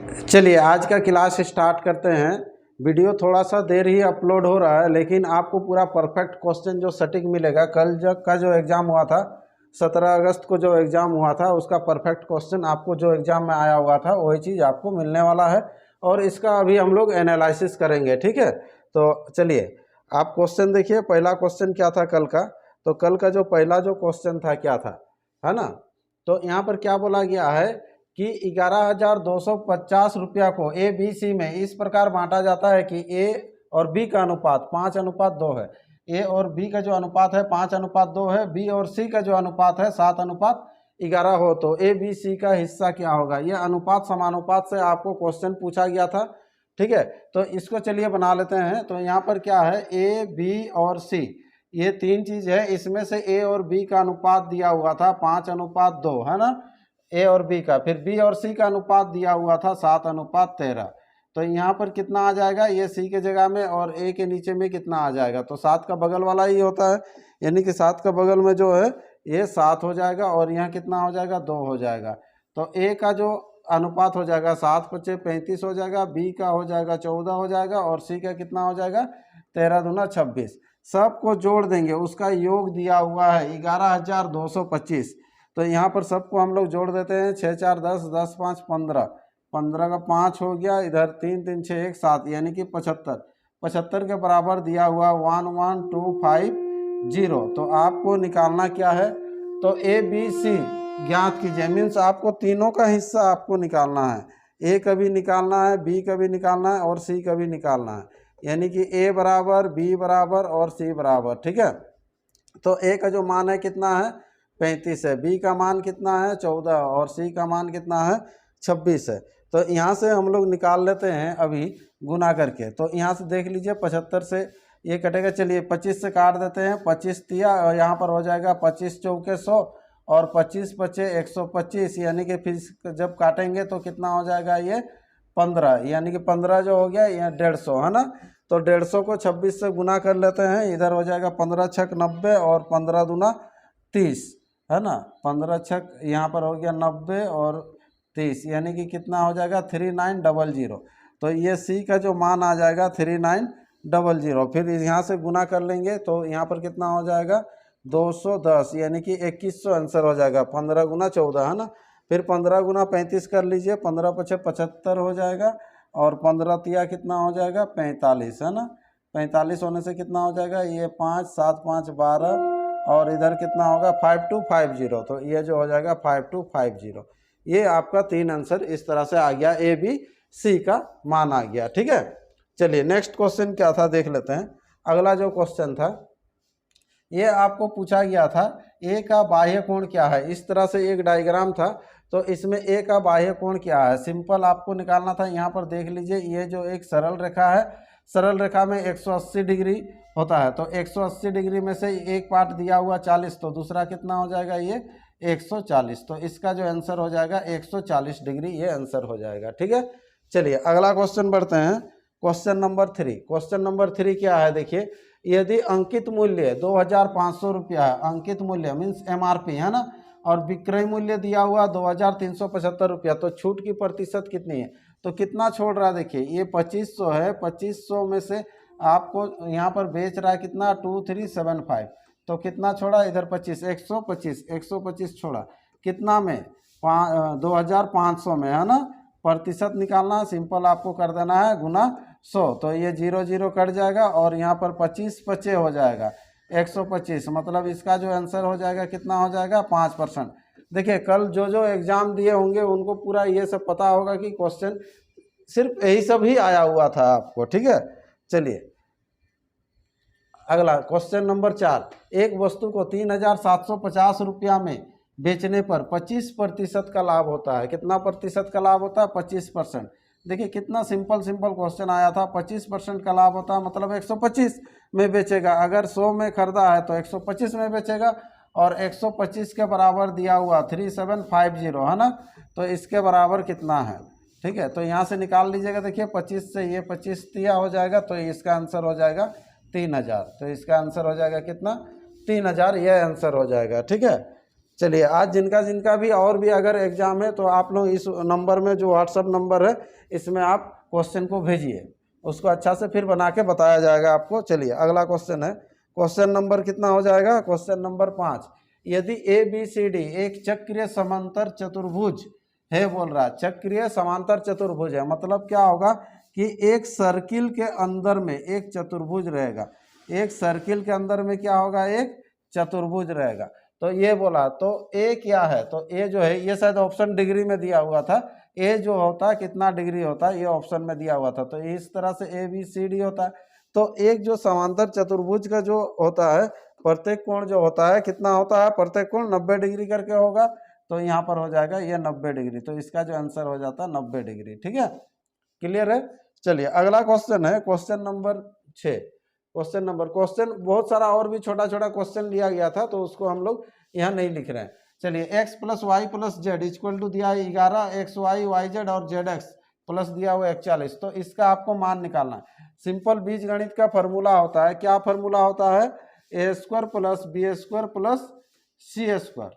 चलिए आज का क्लास स्टार्ट करते हैं। वीडियो थोड़ा सा देर ही अपलोड हो रहा है, लेकिन आपको पूरा परफेक्ट क्वेश्चन जो सटीक मिलेगा। कल का जो एग्ज़ाम हुआ था 17 अगस्त को जो एग्ज़ाम हुआ था उसका परफेक्ट क्वेश्चन आपको जो एग्ज़ाम में आया हुआ था वही चीज़ आपको मिलने वाला है, और इसका अभी हम लोग एनालिसिस करेंगे। ठीक है, तो चलिए आप क्वेश्चन देखिए। पहला क्वेश्चन क्या था कल का? तो कल का जो पहला जो क्वेश्चन था क्या था, है ना? तो यहाँ पर क्या बोला गया है कि 11,250 रुपया को ए बी सी में इस प्रकार बांटा जाता है कि ए और बी का अनुपात 5:2 है। ए और बी का जो अनुपात है 5:2 है, बी और सी का जो अनुपात है 7:11 हो, तो ए बी सी का हिस्सा क्या होगा? यह अनुपात समानुपात से आपको क्वेश्चन पूछा गया था। ठीक है, तो इसको चलिए बना लेते हैं। तो यहाँ पर क्या है, ए बी और सी ये तीन चीज़ है। इसमें से ए और बी का अनुपात दिया हुआ था 5:2, है ना? ए और बी का, फिर बी और सी का अनुपात दिया हुआ था 7:13। तो यहाँ पर कितना आ जाएगा? ये सी के जगह में और ए के नीचे में कितना आ जाएगा? तो 7 का बगल वाला ही होता है, यानी कि 7 का बगल में जो है ये 7 हो जाएगा, और यहाँ कितना हो जाएगा? 2 हो जाएगा। तो ए का जो अनुपात हो जाएगा 7×5 35 हो जाएगा, बी का हो जाएगा 14 हो जाएगा, और सी का कितना हो जाएगा? 13×2 26। सबको जोड़ देंगे, उसका योग दिया हुआ है 11,225। तो यहाँ पर सबको हम लोग जोड़ देते हैं। 6 4 10, 10 5 15, 15 का 5 हो गया, इधर 3 3 6 1 7, यानी कि 75। 75 के बराबर दिया हुआ 11250। तो आपको निकालना क्या है? तो ए बी सी ज्ञात कीजिए, मीन्स आपको तीनों का हिस्सा आपको निकालना है। ए का भी निकालना है, बी का भी निकालना है, और सी का भी निकालना है, यानी कि ए बराबर, बी बराबर और सी बराबर। ठीक है, तो ए का जो मान है कितना है? 35 है, बी का मान कितना है? 14, और सी का मान कितना है? 26 है। तो यहाँ से हम लोग निकाल लेते हैं अभी गुना करके। तो यहाँ से देख लीजिए 75 से ये कटेगा। चलिए 25 से काट देते हैं, 25 दिया, और यहाँ पर हो जाएगा 25 चौके 100, और 25 पचे 125, यानी कि फिर जब काटेंगे तो कितना हो जाएगा? ये 15, यानी कि 15 जो हो गया ये 150, है ना? तो 150 को 26 से गुना कर लेते हैं, इधर हो जाएगा 15 छक 90, और 15 दूना 30, है ना? 15 छक यहाँ पर हो गया 90 और 30, यानी कि कितना हो जाएगा? 3900। तो ये सी का जो मान आ जाएगा 3900। फिर यहाँ से गुना कर लेंगे तो यहाँ पर कितना हो जाएगा? 210, यानी कि 2100 आंसर हो जाएगा। 15×14, है ना? फिर 15×35 कर लीजिए, 15×5 75 हो जाएगा, और 15 तिया कितना हो जाएगा? 45, है ना? 45 होने से कितना हो जाएगा? ये 5 7 5 12, और इधर कितना होगा? 5250। तो ये जो हो जाएगा 5250। ये आपका 3 आंसर इस तरह से आ गया, ए बी सी का मान आ गया। ठीक है, चलिए नेक्स्ट क्वेश्चन क्या था देख लेते हैं। अगला जो क्वेश्चन था ये आपको पूछा गया था, ए का बाह्य कोण क्या है? इस तरह से एक डायग्राम था, तो इसमें ए का बाह्य कोण क्या है सिंपल आपको निकालना था। यहाँ पर देख लीजिए, ये जो एक सरल रेखा है, सरल रेखा में 180 डिग्री होता है। तो 180 डिग्री में से एक पार्ट दिया हुआ 40, तो दूसरा कितना हो जाएगा? ये 140। तो इसका जो आंसर हो जाएगा 140 डिग्री, ये आंसर हो जाएगा। ठीक है, चलिए अगला क्वेश्चन बढ़ते हैं। Question number 3। क्वेश्चन नंबर 3 क्या है देखिए, यदि अंकित मूल्य 2500 रुपया है, अंकित मूल्य मीन्स एमआरपी, है ना, और विक्रय मूल्य दिया हुआ 2375 रुपया, तो छूट की प्रतिशत कितनी है? तो कितना छोड़ रहा है देखिए, ये 2500 है, 2500 में से आपको यहाँ पर बेच रहा है कितना? 2375। तो कितना छोड़ा इधर? 25, 125 छोड़ा कितना में? 2500 में, है ना? प्रतिशत निकालना सिंपल आपको कर देना है गुना 100। तो ये 0 0 कट जाएगा, और यहाँ पर 25 25 हो जाएगा 125। मतलब इसका जो आंसर हो जाएगा कितना हो जाएगा? 5%। देखिए कल जो जो एग्जाम दिए होंगे उनको पूरा ये सब पता होगा कि क्वेश्चन सिर्फ यही सब ही आया हुआ था आपको। ठीक है, चलिए अगला क्वेश्चन नंबर 4। एक वस्तु को 3750 रुपया में बेचने पर 25% का लाभ होता है। कितना प्रतिशत का लाभ होता है? 25%। देखिए कितना सिंपल क्वेश्चन आया था। 25% का लाभ होता है, मतलब 125 में बेचेगा। अगर 100 में खरीदा है तो 125 में बेचेगा, और 125 के बराबर दिया हुआ 3750, है ना? तो इसके बराबर कितना है? ठीक है, तो यहाँ से निकाल लीजिएगा। देखिए 25 से ये 25 दिया हो जाएगा, तो इसका आंसर हो जाएगा 3000। तो इसका आंसर हो जाएगा कितना? 3000, ये आंसर हो जाएगा। ठीक है, चलिए आज जिनका जिनका भी और भी अगर एग्जाम है तो आप लोग इस नंबर में जो व्हाट्सअप नंबर है इसमें आप क्वेश्चन को भेजिए, उसको अच्छा से फिर बना के बताया जाएगा आपको। चलिए अगला क्वेश्चन है, क्वेश्चन नंबर कितना हो जाएगा, क्वेश्चन नंबर 5। यदि ए बी सी डी एक चक्रीय समांतर चतुर्भुज है, बोल रहा है चक्रीय समांतर चतुर्भुज है, मतलब क्या होगा कि एक सर्किल के अंदर में एक चतुर्भुज रहेगा, एक सर्किल के अंदर में क्या होगा, एक चतुर्भुज रहेगा। तो ये बोला, तो ए क्या है, तो ए जो है ये शायद ऑप्शन डिग्री में दिया हुआ था, ए जो होता है कितना डिग्री होता है ये ऑप्शन में दिया हुआ था, तो इस तरह से ए बी सी डी होता है। तो एक जो समांतर चतुर्भुज का जो होता है प्रत्येक कोण जो होता है कितना होता है, प्रत्येक कोण 90 डिग्री करके होगा, तो यहाँ पर हो जाएगा ये 90 डिग्री, तो इसका जो आंसर हो जाता है 90 डिग्री। ठीक है, क्लियर है। चलिए अगला क्वेश्चन है क्वेश्चन नंबर 6। क्वेश्चन बहुत सारा और भी छोटा छोटा क्वेश्चन लिया गया था तो उसको हम लोग यहाँ नहीं लिख रहे हैं। चलिए x plus y plus z equal to दिया है 11, एक्स वाई वाई जेड और जेड एक्स प्लस दिया हुआ 41, तो इसका आपको मान निकालना है। सिंपल बीज गणित का फॉर्मूला होता है, क्या फॉर्मूला होता है, A square plus B square plus C square.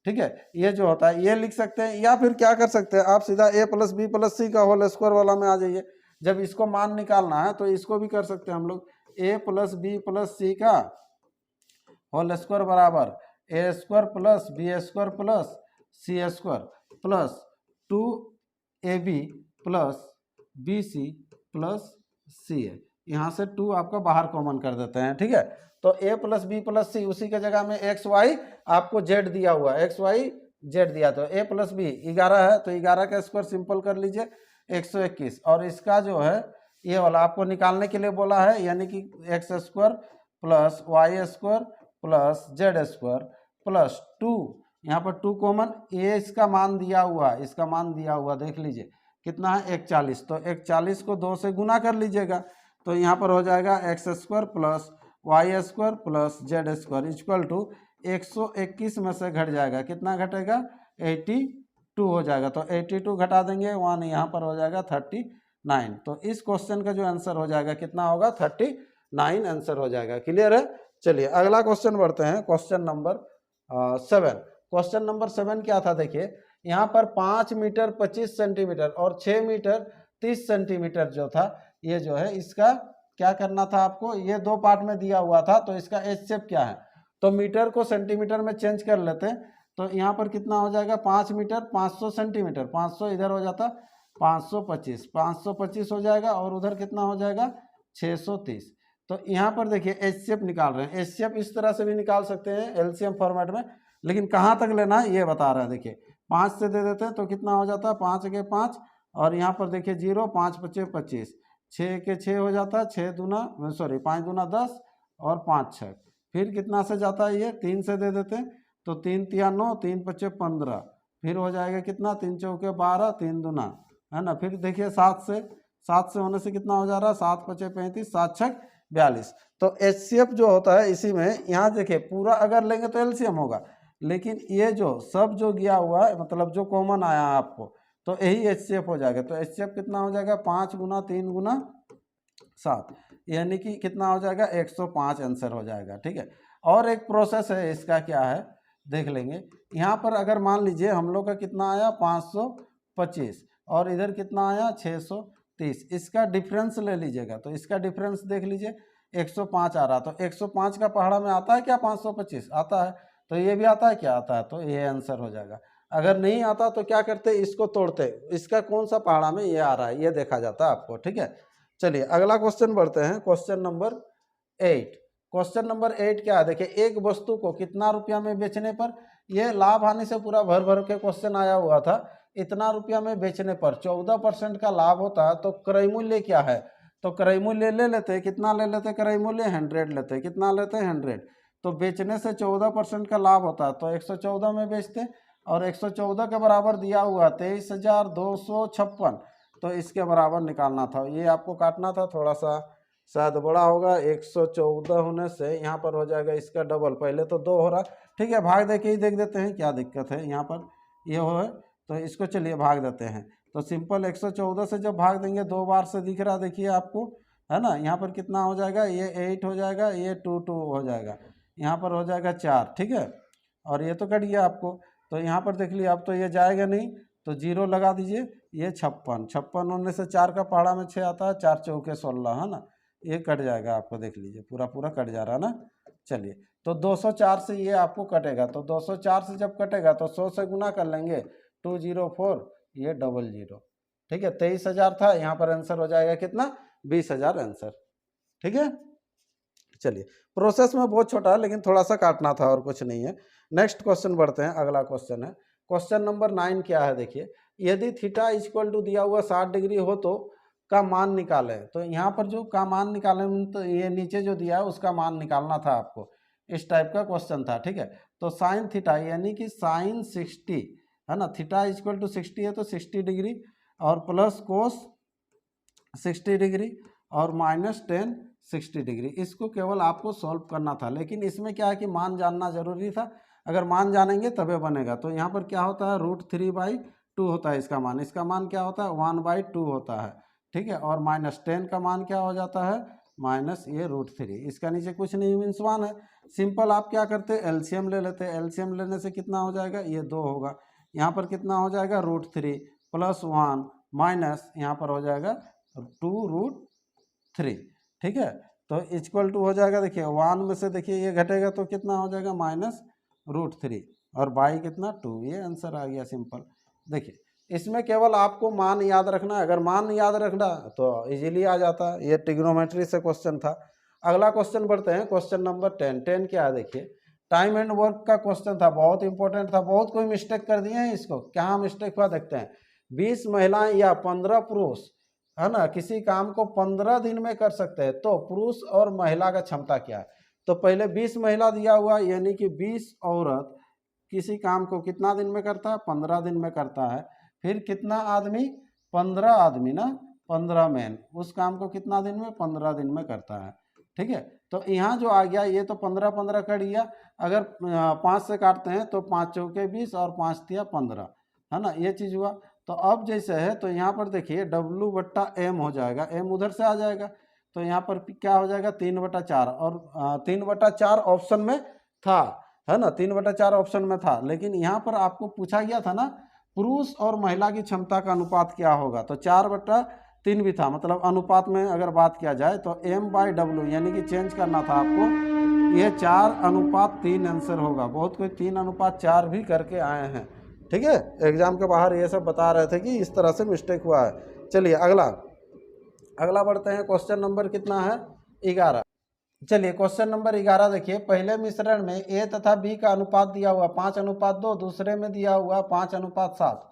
ठीक है, ये जो होता है ये लिख सकते हैं, या फिर क्या कर सकते हैं आप सीधा ए प्लस बी प्लस सी का होल स्क्वायर वाला में आ जाइए। जब इसको मान निकालना है तो इसको भी कर सकते हैं हम लोग, A plus B plus C का होल स्क्वायर बराबर A square plus B square plus C square plus 2ab plus B C plus C है। यहाँ से 2 आपका बाहर कॉमन कर देते हैं। ठीक है, तो a प्लस बी प्लस सी, उसी के जगह में एक्स वाई आपको जेड दिया हुआ है, एक्स वाई जेड दिया, तो a प्लस बी 11 है, तो 11 का स्क्वायर सिंपल कर लीजिए 121, और इसका जो है ये वाला आपको निकालने के लिए बोला है, यानी कि x square plus y square plus z square plus 2, यहाँ पर 2 कॉमन, ये इसका मान दिया हुआ, इसका मान दिया हुआ देख लीजिए कितना है 41, तो 41 को 2 से गुना कर लीजिएगा, तो यहाँ पर हो जाएगा x square plus y square plus z square equal to 121 में से घट जाएगा, कितना घटेगा 82 हो जाएगा, तो 82 घटा देंगे 1, यहाँ पर हो जाएगा 39। तो इस क्वेश्चन का जो आंसर हो जाएगा कितना होगा 39 आंसर हो जाएगा। क्लियर है। चलिए अगला क्वेश्चन बढ़ते हैं, क्वेश्चन नंबर 7। क्वेश्चन नंबर 7 क्या था, देखिए यहाँ पर 5 मीटर 25 सेंटीमीटर और 6 मीटर 30 सेंटीमीटर जो था, ये जो है इसका क्या करना था आपको, ये 2 पार्ट में दिया हुआ था, तो इसका एच शेप क्या है, तो मीटर को सेंटीमीटर में चेंज कर लेते हैं, तो यहाँ पर कितना हो जाएगा 5 मीटर 500 सेंटीमीटर, 500 इधर हो जाता 525 हो जाएगा, और उधर कितना हो जाएगा 630। तो यहाँ पर देखिए एच शेप निकाल रहे हैं, एच शेप इस तरह से भी निकाल सकते हैं एलसीएम फॉर्मेट में, लेकिन कहाँ तक लेना है ये बता रहा है। देखिए 5 से दे देते हैं तो कितना हो जाता है 5 के 5, और यहाँ पर देखिए 0, 5 पचे 25, 6 के 6 हो जाता है, 5 दूना 10 और 5 6, फिर कितना से जाता है ये 3 से दे देते हैं, तो 3 तिया 9, 3 पचे 15, फिर हो जाएगा कितना 3 चौके 12, 3 दूना है ना, फिर देखिए 7 से होने से कितना हो जा रहा है 7 पचे 35, 7 छक 42। तो एचसीएफ जो होता है इसी में, यहाँ देखिए पूरा अगर लेंगे तो एलसीएम होगा, लेकिन ये जो सब जो गया हुआ है मतलब जो कॉमन आया आपको, तो यही एचसीएफ हो जाएगा। तो एचसीएफ कितना हो जाएगा 5 गुना 3 गुना 7, यानी कि कितना हो जाएगा 105 आंसर हो जाएगा। ठीक है, और एक प्रोसेस है इसका, क्या है देख लेंगे। यहाँ पर अगर मान लीजिए हम लोग का कितना आया 525 और इधर कितना आया 630, इसका डिफरेंस ले लीजिएगा, तो इसका डिफरेंस देख लीजिए 105 आ रहा, तो 105 का पहाड़ा में आता है क्या 525 आता है, तो ये भी आता है क्या आता है, तो ये आंसर हो जाएगा। अगर नहीं आता तो क्या करते, इसको तोड़ते, इसका कौन सा पहाड़ा में ये आ रहा है ये देखा जाता है आपको। ठीक है, चलिए अगला क्वेश्चन बढ़ते हैं, क्वेश्चन नंबर 8। क्वेश्चन नंबर 8 क्या है, देखिए एक वस्तु को कितना रुपया में बेचने पर, ये लाभ हानि से पूरा भर भर के क्वेश्चन आया हुआ था, इतना रुपया में बेचने पर 14% का लाभ होता है, तो क्रय मूल्य क्या है, तो क्रय मूल्य ले लेते, कितना ले लेते क्रय मूल्य 100 लेते, कितना लेते 100, तो बेचने से 14% का लाभ होता है, तो 114 में बेचते, और 114 के बराबर दिया हुआ 23,256, तो इसके बराबर निकालना था, ये आपको काटना था, थोड़ा सा शायद बड़ा होगा, 114 होने से यहाँ पर हो जाएगा इसका डबल, पहले तो 2 हो रहा। ठीक है, भाग दे के ही देख देते हैं क्या दिक्कत है, यहाँ पर ये हो है तो इसको चलिए भाग देते हैं, तो सिंपल 114 से जब भाग देंगे 2 बार से दिख रहा देखिए आपको है ना, यहाँ पर कितना हो जाएगा ये 8 हो जाएगा, ये 2 2 हो जाएगा, यहाँ पर हो जाएगा 4। ठीक है, और ये तो कट गया आपको। तो यहाँ पर देख लिया, अब तो ये जाएगा नहीं, तो 0 लगा दीजिए। ये 56, 56 उनमें से 4 का पहाड़ा में 6 आता है, 4 चौके 16, है ना, ये कट जाएगा आपको, देख लीजिए पूरा पूरा कट जा रहा है ना। चलिए, तो 204 से ये आपको कटेगा, तो 204 से जब कटेगा तो 100 से गुना कर लेंगे, 204, ये 00, ठीक है। 23,000 था, यहाँ पर आंसर हो जाएगा कितना, 20,000 आंसर, ठीक है। चलिए, प्रोसेस में बहुत छोटा है लेकिन थोड़ा सा काटना था और कुछ नहीं है। नेक्स्ट क्वेश्चन बढ़ते हैं, अगला क्वेश्चन है क्वेश्चन नंबर 9। क्या है देखिए, यदि थीटा इक्वल टू दिया हुआ 60 डिग्री हो तो का मान निकालें। तो यहाँ पर जो का मान निकालें, तो ये नीचे जो दिया है उसका मान निकालना था आपको, इस टाइप का क्वेश्चन था, ठीक है। तो साइन थीटा यानी कि साइन 60 है ना, थीटा इक्वल टू 60 है तो 60 डिग्री और प्लस कोस 60 डिग्री और माइनस टेन 60 डिग्री, इसको केवल आपको सॉल्व करना था। लेकिन इसमें क्या है कि मान जानना जरूरी था, अगर मान जानेंगे तबे बनेगा। तो यहाँ पर क्या होता है, √3/2 होता है इसका मान क्या होता है, 1/2 होता है, ठीक है। और माइनस 10 का मान क्या हो जाता है, माइनस ये √3, इसका नीचे कुछ नहीं मीन्स 1 है। सिंपल आप क्या करते हैं, एलसीएम ले लेते हैं, एलसीएम लेने से कितना हो जाएगा, ये 2 होगा, यहाँ पर कितना हो जाएगा √3 प्लस 1 माइनस यहाँ पर हो जाएगा 2√3, ठीक है। तो इक्वल टू हो जाएगा, देखिए 1 में से देखिए ये घटेगा तो कितना हो जाएगा, माइनस √3 और बाई कितना 2, ये आंसर आ गया सिंपल। देखिए, इसमें केवल आपको मान याद रखना है, अगर मान याद रखना तो इजीली आ जाता है। ये ट्रिग्नोमेट्री से क्वेश्चन था। अगला क्वेश्चन बढ़ते हैं, क्वेश्चन नंबर 10। 10 क्या है देखिए, टाइम एंड वर्क का क्वेश्चन था, बहुत इंपॉर्टेंट था, बहुत कोई मिस्टेक कर दिए हैं इसको, क्या मिस्टेक हुआ देखते हैं। 20 महिलाएं या 15 पुरुष है ना किसी काम को 15 दिन में कर सकते हैं, तो पुरुष और महिला का क्षमता क्या है। तो पहले 20 महिला दिया हुआ, यानी कि 20 औरत किसी काम को कितना दिन में करता है, 15 दिन में करता है। फिर कितना आदमी, 15 आदमी ना, 15 मैन उस काम को कितना दिन में, 15 दिन में करता है, ठीक है। तो यहाँ जो आ गया, ये तो 15 15 कट गया, अगर 5 से काटते हैं तो 5 चौके 20 और 5 तिया 15, है ना, ये चीज़ हुआ। तो अब जैसे है तो यहाँ पर देखिए W/M हो जाएगा, M उधर से आ जाएगा, तो यहाँ पर क्या हो जाएगा 3/4, और 3/4 ऑप्शन में था, है ना, 3/4 ऑप्शन में था। लेकिन यहाँ पर आपको पूछा गया था ना, पुरुष और महिला की क्षमता का अनुपात क्या होगा, तो 4/3 भी था, मतलब अनुपात में अगर बात किया जाए तो M/W यानी कि चेंज करना था आपको, ये 4:3 आंसर होगा। बहुत कोई 3:4 भी करके आए हैं, ठीक है, एग्जाम के बाहर ये सब बता रहे थे कि इस तरह से मिस्टेक हुआ है। चलिए अगला बढ़ते हैं, क्वेश्चन नंबर कितना है, 11। चलिए, क्वेश्चन नंबर 11 देखिए, पहले मिश्रण में ए तथा बी का अनुपात दिया हुआ 5:2, दूसरे में दिया हुआ 5:7।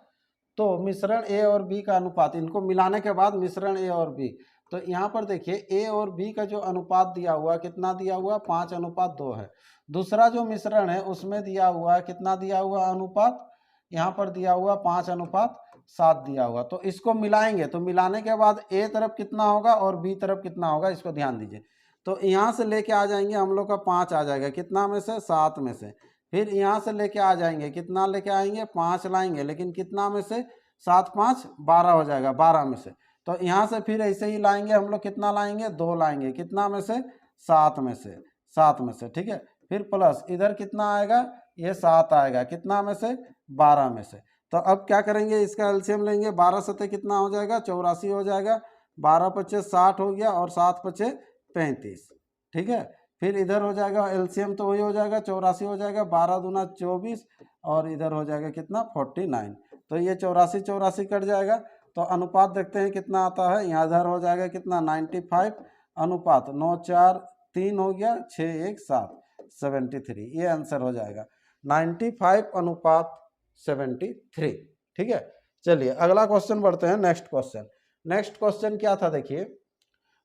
तो मिश्रण ए और बी का अनुपात, इनको मिलाने के बाद मिश्रण ए और बी, तो यहाँ पर देखिए ए और बी का जो अनुपात दिया हुआ, कितना दिया हुआ, 5:2 है। दूसरा जो मिश्रण है उसमें दिया हुआ कितना दिया हुआ अनुपात, यहाँ पर दिया हुआ 5:7 दिया हुआ। तो इसको मिलाएंगे, तो मिलाने के बाद ए तरफ कितना होगा और बी तरफ कितना होगा, इसको ध्यान दीजिए। तो यहाँ से लेके आ जाएंगे हम लोग का 5 आ जाएगा, कितना में से, 7 में से। फिर यहाँ से लेके आ जाएंगे, कितना लेके आएंगे, 5 लाएंगे, लेकिन कितना में से, 7 5 12 हो जाएगा, 12 में से। तो यहाँ से फिर ऐसे ही लाएंगे हम लोग, कितना लाएंगे, 2 लाएंगे, कितना में से, 7 में से, 7 में से, ठीक है। फिर प्लस इधर कितना आएगा, ये 7 आएगा, कितना में से, 12 में से। तो अब क्या करेंगे, इसका एलसीएम लेंगे, 12 सतह कितना हो जाएगा, 84 हो जाएगा, 12 पच्चे 60 हो गया और 7 पच्चे 35, ठीक है। फिर इधर हो जाएगा एलसीएम, तो वही हो जाएगा 84 हो जाएगा, 12 दूना 24 और इधर हो जाएगा कितना 49। तो ये 84 84 कट जाएगा, तो अनुपात देखते हैं कितना आता है, यहाँ इधर हो जाएगा कितना 95 अनुपात 9 4 3 हो गया 6 1 7 73, ये आंसर हो जाएगा 95:73, ठीक है। चलिए अगला क्वेश्चन बढ़ते हैं, नेक्स्ट क्वेश्चन क्या था देखिए,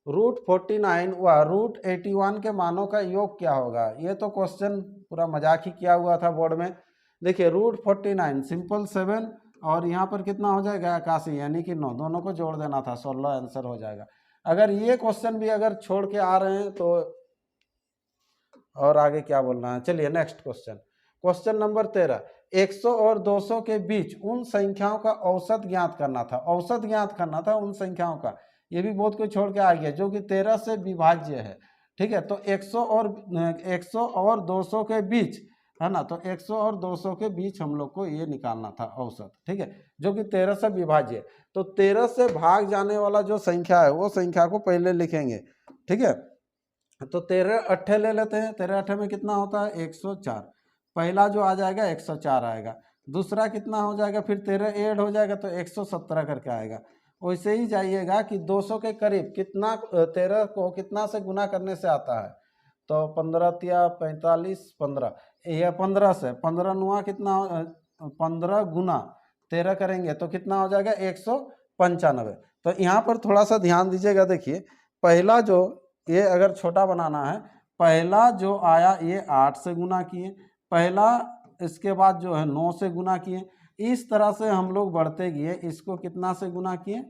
√49 व √81 के मानों का योग क्या होगा। ये तो क्वेश्चन पूरा मजाक ही किया हुआ था बोर्ड में। देखिए √49 सिंपल 7 और यहाँ पर कितना हो जाएगा 81 यानी कि 9, दोनों को जोड़ देना था, 16 आंसर हो जाएगा। अगर ये क्वेश्चन भी अगर छोड़ के आ रहे हैं तो और आगे क्या बोलना है। चलिए नेक्स्ट क्वेश्चन नंबर 13, 100 और 200 के बीच उन संख्याओं का औसत ज्ञात करना था, औसत ज्ञात करना था उन संख्याओं का। ये भी बहुत कोई छोड़ के आ गया, जो कि 13 से विभाज्य है, ठीक है। तो 100 और 200 के बीच, है ना। तो 100 और 200 के बीच हम लोग को ये निकालना था औसत, ठीक है, जो कि 13 से विभाज्य है। तो 13 से भाग जाने वाला जो संख्या है वो संख्या को पहले लिखेंगे, ठीक है। तो 13 अट्ठे ले लेते हैं, 13 अट्ठे में कितना होता है 104, पहला जो आ जाएगा 104 आएगा, दूसरा कितना हो जाएगा, फिर 13 ऐड हो जाएगा तो 117 करके आएगा। वैसे ही जाइएगा कि 200 के करीब कितना 13 को कितना से गुना करने से आता है, तो 15 तिया 45, 15 यह 15 से 15 नुआ कितना 15 गुना 13 करेंगे तो कितना हो जाएगा 195। तो यहाँ पर थोड़ा सा ध्यान दीजिएगा, देखिए पहला जो ये अगर छोटा बनाना है, पहला जो आया ये 8 से गुना किए, पहला इसके बाद जो है 9 से गुना किए, इस तरह से हम लोग बढ़ते गए, इसको कितना से गुना किए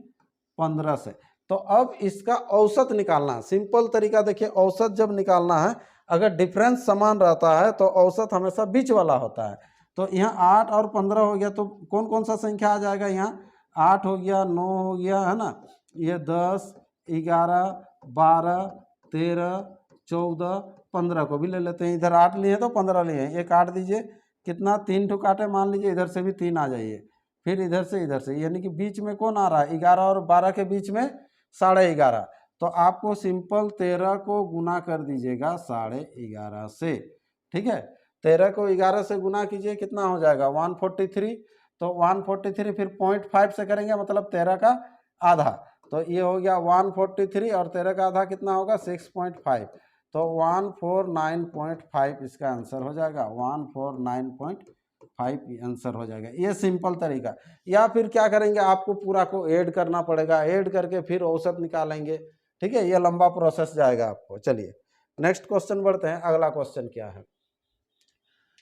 15 से। तो अब इसका औसत निकालना है, सिंपल तरीका देखिए, औसत जब निकालना है अगर डिफरेंस समान रहता है तो औसत हमेशा बीच वाला होता है। तो यहाँ 8 और 15 हो गया तो कौन कौन सा संख्या आ जाएगा, यहाँ 8 हो गया, 9 हो गया, है ना, ये 10, 11, 12, 13, 14, 15 को भी ले लेते हैं, इधर 8 लिए तो 15 लिए, ये काट दीजिए, कितना 3 ठो काटे, मान लीजिए इधर से भी 3 आ जाइए, फिर इधर से, यानी कि बीच में कौन आ रहा है 11 और 12 के बीच में 11.5। तो आपको सिंपल 13 को गुना कर दीजिएगा 11.5 से, ठीक है। 13 को 11 से गुना कीजिए, कितना हो जाएगा 143, तो 143 फिर 0.5 से करेंगे, मतलब 13 का आधा, तो ये हो गया 143 और 13 का आधा कितना होगा 6.5, तो 149.5 इसका आंसर हो जाएगा, 149.5 आंसर हो जाएगा। ये सिंपल तरीका। या फिर क्या करेंगे, आपको पूरा को ऐड करना पड़ेगा, ऐड करके फिर औसत निकालेंगे, ठीक है, ये लंबा प्रोसेस जाएगा आपको। चलिए नेक्स्ट क्वेश्चन बढ़ते हैं। अगला क्वेश्चन क्या है,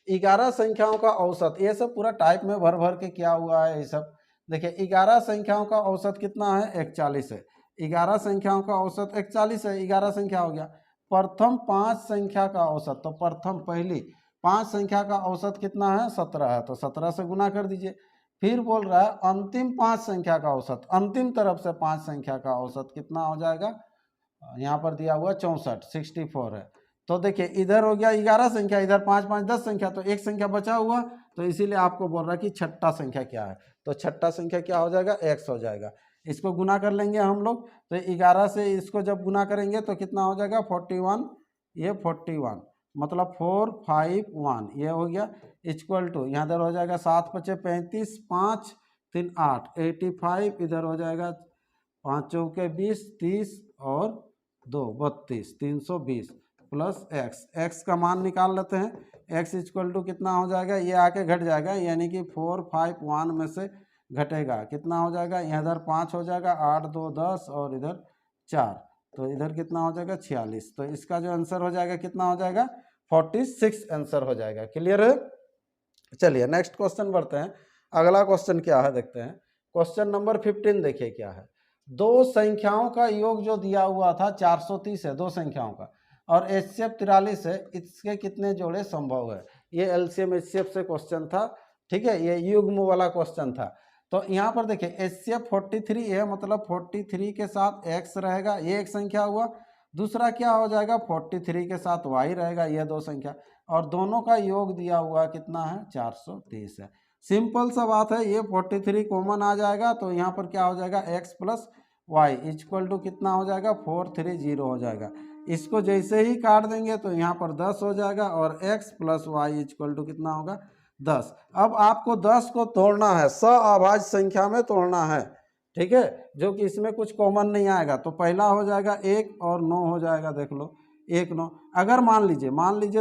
11 संख्याओं का औसत, ये सब पूरा टाइप में भर भर के क्या हुआ है ये सब। देखिए 11 संख्याओं का औसत कितना है 41 है, 11 संख्याओं का औसत 41 है, 11 संख्या हो गया। प्रथम 5 संख्या का औसत, तो प्रथम पहली 5 संख्या का औसत कितना है 17 है, तो 17 से गुना कर दीजिए। फिर बोल रहा है अंतिम 5 संख्या का औसत, अंतिम तरफ से 5 संख्या का औसत कितना हो जाएगा, यहाँ पर दिया हुआ 64, 64 है। तो देखिए इधर हो गया 11 संख्या, इधर 5 5 10 संख्या, तो एक संख्या बचा हुआ, तो इसीलिए आपको बोल रहा है कि छठा संख्या क्या है, तो छठा संख्या क्या हो जाएगा x हो जाएगा। इसको गुना कर लेंगे हम लोग, तो 11 से इसको जब गुना करेंगे तो कितना हो जाएगा 41, ये 41 मतलब 451, ये हो गया इक्वल टू, यहाँ इधर हो जाएगा 7 5 35, 5 3 8 85, इधर हो जाएगा 5 चौके 20, 30 और 2 32, 320 प्लस x का मान निकाल लेते हैं, x इक्वल टू कितना हो जाएगा, ये आके घट जाएगा, यानी कि 451 में से घटेगा, कितना हो जाएगा, इधर 5 हो जाएगा, 8 2 10 और इधर 4, तो इधर कितना हो जाएगा 46। तो इसका जो आंसर हो जाएगा कितना हो जाएगा 46 आंसर हो जाएगा। क्लियर है। चलिए नेक्स्ट क्वेश्चन बढ़ते हैं। अगला क्वेश्चन क्या है देखते हैं। क्वेश्चन नंबर 15 देखिए क्या है, दो संख्याओं का योग जो दिया हुआ था 430 है, दो संख्याओं का, और HCF 43 है, इसके कितने जोड़े संभव है। ये LCM HCF से क्वेश्चन था, ठीक है, ये युग्म वाला क्वेश्चन था। तो यहाँ पर देखिए HCF 43 है, मतलब 43 के साथ x रहेगा, ये एक संख्या हुआ, दूसरा क्या हो जाएगा 43 के साथ y रहेगा, ये दो संख्या, और दोनों का योग दिया हुआ कितना है 430 है। सिंपल सा बात है, ये 43 कॉमन आ जाएगा, तो यहाँ पर क्या हो जाएगा x plus y equal to कितना हो जाएगा 430 हो जाएगा। इसको जैसे ही काट देंगे तो यहाँ पर 10 हो जाएगा, और x plus y equal to कितना होगा 10। अब आपको 10 को तोड़ना है, सअभाज्य संख्या में तोड़ना है, ठीक है, जो कि इसमें कुछ कॉमन नहीं आएगा। तो पहला हो जाएगा 1 और 9 हो जाएगा, देख लो 1 9। अगर मान लीजिए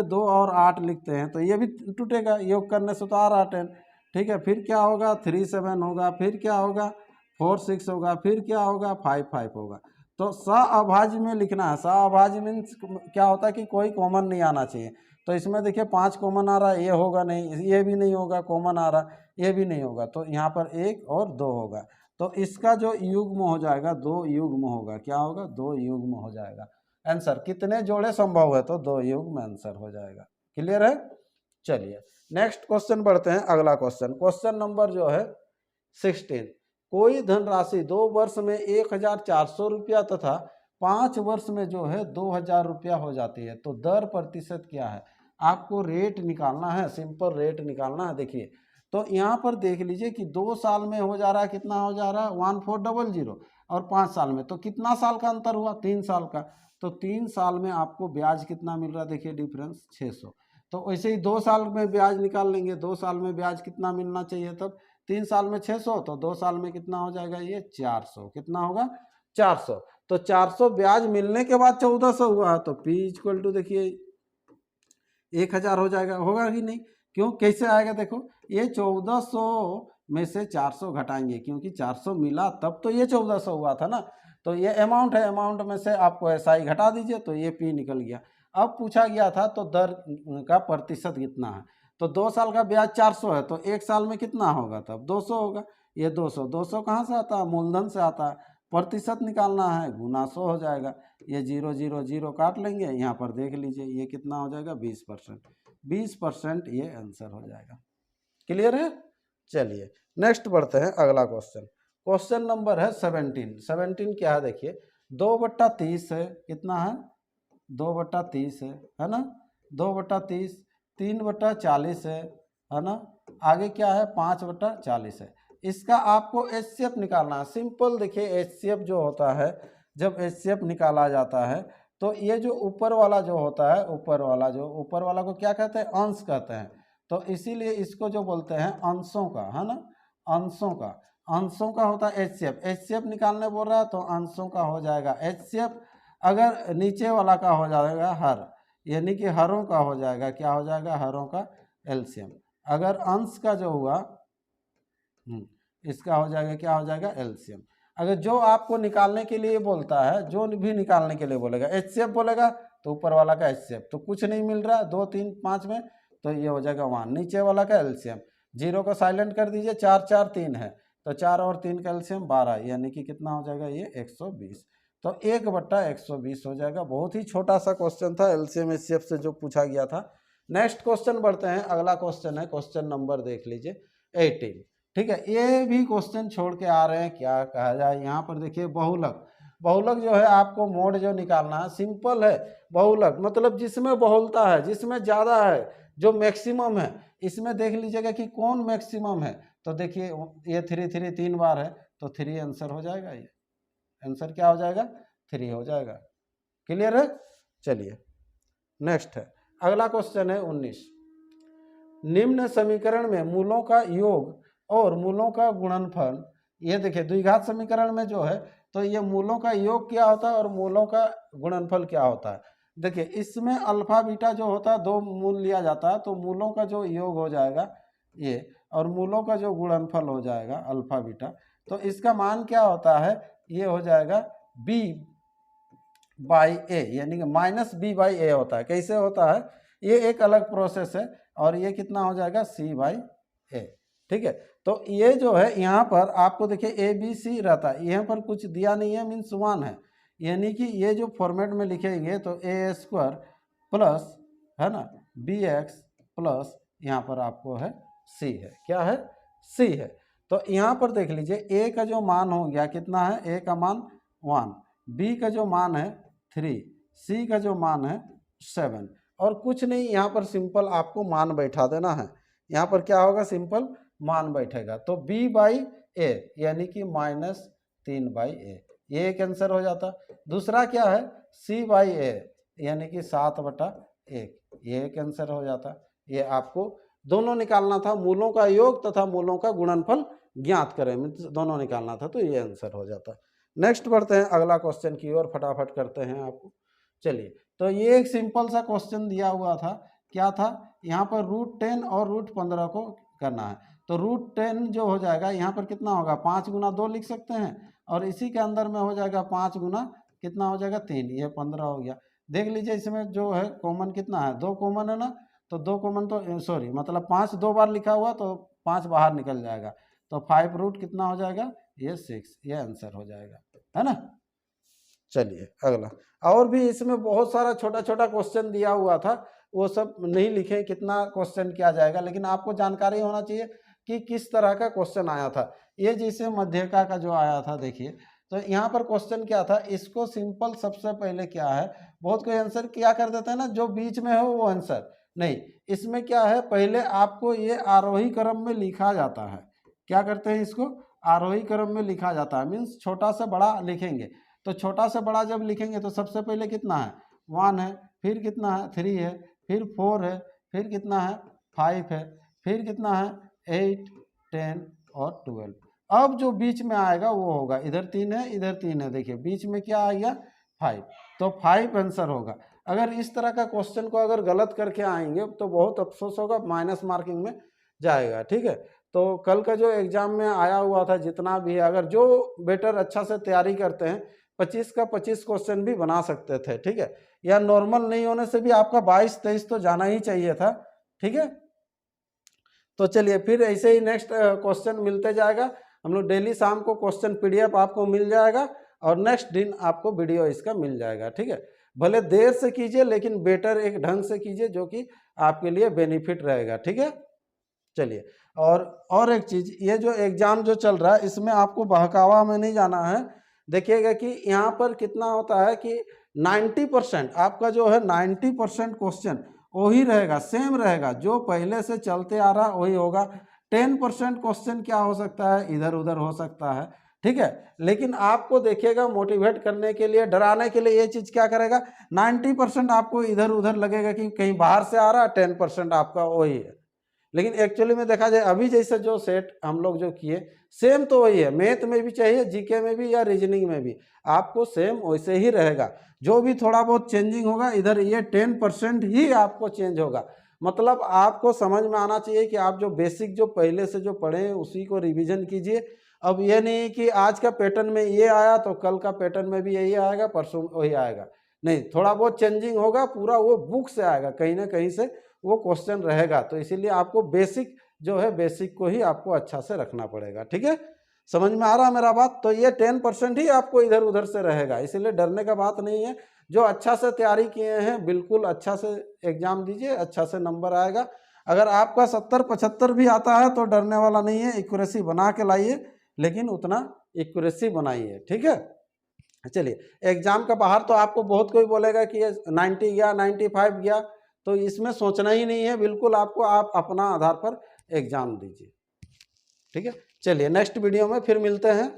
2 और 8 लिखते हैं तो ये भी टूटेगा, योग करने से तो आ रहा 10, ठीक है। फिर क्या होगा 3 7 होगा, फिर क्या होगा 4 6 होगा, फिर क्या होगा 5 5 होगा। तो सअभाज्य में लिखना है, सअभाज्य मीन्स क्या होता है कि कोई कॉमन नहीं आना चाहिए। तो इसमें देखिए 5 कॉमन आ रहा है, ये होगा नहीं, ये भी नहीं होगा, कॉमन आ रहा है ये भी नहीं होगा, तो यहाँ पर 1 और 2 होगा। तो इसका जो युग्म हो जाएगा 2 युग्म होगा, क्या होगा 2 युग्म हो जाएगा। आंसर कितने जोड़े संभव है, तो 2 युग्म आंसर हो जाएगा। क्लियर है। चलिए नेक्स्ट क्वेश्चन बढ़ते हैं। अगला क्वेश्चन, क्वेश्चन नंबर जो है 16, कोई धनराशि 2 वर्ष में 1400 रुपया तथा 5 वर्ष में जो है 2000 रुपया हो जाती है, तो दर प्रतिशत क्या है। आपको रेट निकालना है, सिंपल रेट निकालना है। देखिए तो यहाँ पर देख लीजिए कि 2 साल में हो जा रहा है, कितना हो जा रहा है 1400, और 5 साल में तो कितना साल का अंतर हुआ, 3 साल का। तो 3 साल में आपको ब्याज कितना मिल रहा है, देखिए डिफरेंस 600। तो वैसे ही 2 साल में ब्याज निकाल लेंगे, 2 साल में ब्याज कितना मिलना चाहिए तब, 3 साल में 600, तो 2 साल में कितना हो जाएगा ये 400, कितना होगा 400। तो 400 ब्याज मिलने के बाद 1400 हुआ, तो P इक्वल टू देखिए 1000 हो जाएगा, होगा कि नहीं। क्यों, कैसे आएगा, देखो ये 1400 में से 400 घटाएंगे, क्योंकि 400 मिला तब तो ये 1400 हुआ था ना। तो ये अमाउंट है, अमाउंट में से आपको SI घटा दीजिए, तो ये P निकल गया। अब पूछा गया था तो दर का प्रतिशत कितना है, तो 2 साल का ब्याज 400 है, तो 1 साल में कितना होगा तब 200 होगा। ये 200 कहाँ से आता है, मूलधन से आता है। प्रतिशत निकालना है, गुना 100 हो जाएगा। ये 0 0 0 काट लेंगे, यहाँ पर देख लीजिए ये कितना हो जाएगा 20%। 20% ये आंसर हो जाएगा। क्लियर है। चलिए नेक्स्ट बढ़ते हैं, अगला क्वेश्चन। क्वेश्चन नंबर है 17। 17 क्या है, देखिए 2/30 है, कितना है 2/30 है ना, 2/30, 3/40 है ना, आगे क्या है 5/40 है। इसका आपको HCF निकालना है। सिंपल देखिए HCF जो होता है, जब HCF निकाला जाता है तो ये जो ऊपर वाला जो होता है, ऊपर वाला को क्या कहते हैं, अंश कहते हैं। तो इसीलिए इसको जो बोलते हैं अंशों का, है ना, अंशों का होता है HCF। HCF निकालने बोल रहा है तो अंशों का हो जाएगा HCF। अगर नीचे वाला का हो जाएगा हर, यानी कि हरों का हो जाएगा, क्या हो जाएगा, हरों का LCM। अगर अंश का जो हुआ इसका हो जाएगा, क्या हो जाएगा LCM। अगर जो आपको निकालने के लिए बोलता है, जो भी निकालने के लिए बोलेगा HCF बोलेगा, तो ऊपर वाला का HCF तो कुछ नहीं मिल रहा 2 3 5 में, तो ये हो जाएगा 1। नीचे वाला का LCM, 0 को साइलेंट कर दीजिए, 4 4 3 है, तो 4 और 3 का LCM 12, यानी कि कितना हो जाएगा ये 120। तो 1/120 हो जाएगा। बहुत ही छोटा सा क्वेश्चन था, LCM HCF से जो पूछा गया था। नेक्स्ट क्वेश्चन बढ़ते हैं, अगला क्वेश्चन है, क्वेश्चन नंबर देख लीजिए 18। ठीक है, ये भी क्वेश्चन छोड़ के आ रहे हैं, क्या कहा जाए, यहाँ पर देखिए बहुलक। बहुलक जो है आपको मोड जो निकालना है, सिंपल है। बहुलक मतलब जिसमें बहुलता है, जिसमें ज़्यादा है, जो मैक्सिमम है। इसमें देख लीजिएगा कि कौन मैक्सिमम है, तो देखिए ये 3 3 3 बार है, तो 3 आंसर हो जाएगा। ये आंसर क्या हो जाएगा 3 हो जाएगा। क्लियर है। चलिए नेक्स्ट है, अगला क्वेश्चन है 19। निम्न समीकरण में मूलों का योग और मूलों का गुणनफल, ये देखिए द्विघात समीकरण में जो है, तो ये मूलों का योग क्या होता है और मूलों का गुणनफल क्या होता है। देखिए इसमें अल्फा बीटा जो होता है 2 मूल लिया जाता है, तो मूलों का जो योग हो जाएगा ये, और मूलों का जो गुणनफल हो जाएगा अल्फा बीटा, तो इसका मान क्या होता है, ये हो जाएगा B/A, यानी कि -B/A होता है। कैसे होता है, ये एक अलग प्रोसेस है, और ये कितना हो जाएगा C/A। ठीक है, तो ये जो है यहाँ पर आपको देखिए ABC रहता है, यहाँ पर कुछ दिया नहीं है, मीन्स 1 है, यानी कि ये जो फॉर्मेट में लिखेंगे तो A² प्लस, है ना, BX प्लस यहाँ पर आपको है C है, क्या है C है। तो यहाँ पर देख लीजिए A का जो मान हो गया कितना है, A का मान 1, B का जो मान है 3, C का जो मान है 7, और कुछ नहीं, यहाँ पर सिंपल आपको मान बैठा देना है। यहाँ पर क्या होगा, सिंपल मान बैठेगा, तो B/A यानी कि -3/A, ये एक आंसर हो जाता। दूसरा क्या है C/A यानी कि 7/1, ये एक आंसर हो जाता। ये आपको दोनों निकालना था, मूलों का योग तथा मूलों का गुणनफल ज्ञात करें, दोनों निकालना था, तो ये आंसर हो जाता। नेक्स्ट बढ़ते हैं अगला क्वेश्चन की ओर, फटाफट करते हैं आपको। चलिए, तो ये एक सिंपल सा क्वेश्चन दिया हुआ था, क्या था, यहाँ पर √10 और √15 को करना है। तो √10 जो हो जाएगा यहाँ पर कितना होगा, 5 × 2 लिख सकते हैं, और इसी के अंदर में हो जाएगा 5 × कितना हो जाएगा 3, ये 15 हो गया। देख लीजिए इसमें जो है कॉमन कितना है, 2 कॉमन है ना, तो 2 कॉमन, तो सॉरी मतलब 5 2 बार लिखा हुआ, तो 5 बाहर निकल जाएगा, तो 5 रूट कितना हो जाएगा, ये 6, ये आंसर हो जाएगा, है ना। चलिए अगला, और भी इसमें बहुत सारा छोटा छोटा क्वेश्चन दिया हुआ था, वो सब नहीं लिखे, कितना क्वेश्चन किया जाएगा, लेकिन आपको जानकारी होना चाहिए कि किस तरह का क्वेश्चन आया था। ये जैसे मध्यका का जो आया था, देखिए तो यहाँ पर क्वेश्चन क्या था, इसको सिंपल सबसे पहले क्या है, बहुत कोई आंसर क्या कर देता है ना, जो बीच में हो वो आंसर नहीं, इसमें क्या है, पहले आपको ये आरोही क्रम में लिखा जाता है। क्या करते हैं, इसको आरोही क्रम में लिखा जाता है, मीन्स छोटा से बड़ा लिखेंगे। तो छोटा से बड़ा जब लिखेंगे तो सबसे पहले कितना है, 1 है, फिर कितना है, 3 है, फिर 4 है, फिर कितना है, 5 है, फिर कितना है, 8, 10 और 12। अब जो बीच में आएगा वो होगा, इधर 3 है, इधर 3 है, देखिए बीच में क्या आ गया, 5। तो 5 आंसर होगा। अगर इस तरह का क्वेश्चन को अगर गलत करके आएंगे तो बहुत अफसोस होगा, माइनस मार्किंग में जाएगा। ठीक है, तो कल का जो एग्जाम में आया हुआ था जितना भी है, अगर जो बेटर अच्छा से तैयारी करते हैं 25 का 25 क्वेश्चन भी बना सकते थे। ठीक है, या नॉर्मल नहीं होने से भी आपका 22-23 तो जाना ही चाहिए था। ठीक है, तो चलिए फिर ऐसे ही नेक्स्ट क्वेश्चन मिलते जाएगा। हम लोग डेली शाम को क्वेश्चन PDF आपको मिल जाएगा और नेक्स्ट दिन आपको वीडियो इसका मिल जाएगा। ठीक है, भले देर से कीजिए लेकिन बेटर एक ढंग से कीजिए जो कि आपके लिए बेनिफिट रहेगा। ठीक है, चलिए और एक चीज, ये जो एग्जाम जो चल रहा है इसमें आपको बहकावा में नहीं जाना है। देखिएगा कि यहाँ पर कितना होता है कि 90% आपका जो है 90% क्वेश्चन वही रहेगा, सेम रहेगा, जो पहले से चलते आ रहा वही होगा। 10% क्वेश्चन क्या हो सकता है, इधर उधर हो सकता है। ठीक है, लेकिन आपको देखिएगा मोटिवेट करने के लिए, डराने के लिए ये चीज क्या करेगा, 90% आपको इधर उधर लगेगा कि कहीं बाहर से आ रहा है, 10% आपका वही है। लेकिन एक्चुअली में देखा जाए अभी जैसे जो सेट हम लोग जो किए सेम तो वही है, मैथ में भी चाहिए, जीके में भी या रीजनिंग में भी आपको सेम वैसे ही रहेगा। जो भी थोड़ा बहुत चेंजिंग होगा इधर ये 10% ही आपको चेंज होगा। मतलब आपको समझ में आना चाहिए कि आप जो बेसिक जो पहले से जो पढ़े हैं उसी को रिवीजन कीजिए। अब ये नहीं कि आज का पैटर्न में ये आया तो कल का पैटर्न में भी यही आएगा, परसों वही आएगा, नहीं, थोड़ा बहुत चेंजिंग होगा, पूरा वो बुक से आएगा, कहीं ना कहीं से वो क्वेश्चन रहेगा। तो इसीलिए आपको बेसिक जो है बेसिक को ही आपको अच्छा से रखना पड़ेगा। ठीक है, समझ में आ रहा है मेरा बात। तो ये 10% ही आपको इधर उधर से रहेगा, इसीलिए डरने का बात नहीं है। जो अच्छा से तैयारी किए हैं बिल्कुल अच्छा से एग्जाम दीजिए, अच्छा से नंबर आएगा। अगर आपका 70-75 भी आता है तो डरने वाला नहीं है, एक्यूरेसी बना के लाइए, लेकिन उतना एक्यूरेसी बनाइए। ठीक है, चलिए एग्जाम का बाहर तो आपको बहुत कोई बोलेगा कि 90 गया, 95 गया, तो इसमें सोचना ही नहीं है, बिल्कुल आपको आप अपना आधार पर एग्जाम दीजिए। ठीक है, चलिए नेक्स्ट वीडियो में फिर मिलते हैं।